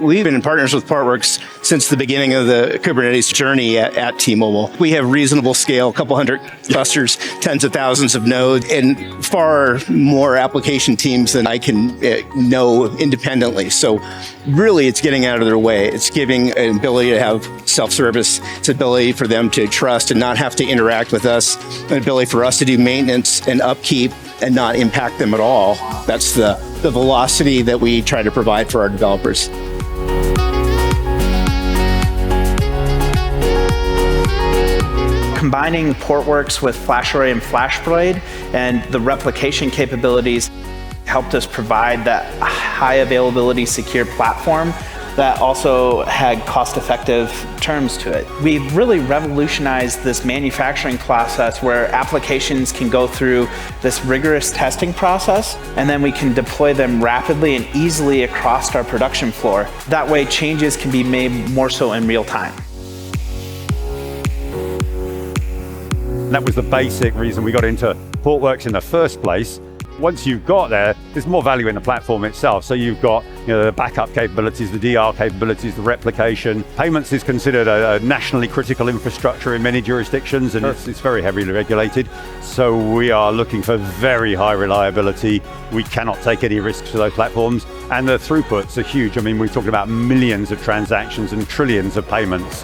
We've been in partners with Portworx since the beginning of the Kubernetes journey at T-Mobile. We have reasonable scale, a couple hundred clusters, tens of thousands of nodes, and far more application teams than I can know independently. So really, it's getting out of their way. It's giving an ability to have self-service. It's an ability for them to trust and not have to interact with us, an ability for us to do maintenance and upkeep and not impact them at all. That's the velocity that we try to provide for our developers. Combining Portworx with FlashArray and FlashBlade and the replication capabilities helped us provide that high availability secure platform that also had cost-effective terms to it. We've really revolutionized this manufacturing process where applications can go through this rigorous testing process, and then we can deploy them rapidly and easily across our production floor. That way, changes can be made more so in real time. That was the basic reason we got into Portworx in the first place. Once you've got there, there's more value in the platform itself. So you've got the backup capabilities, the DR capabilities, the replication. Payments is considered a nationally critical infrastructure in many jurisdictions, and it's very heavily regulated. So we are looking for very high reliability. We cannot take any risks to those platforms. And the throughputs are huge. I mean, we're talking about millions of transactions and trillions of payments.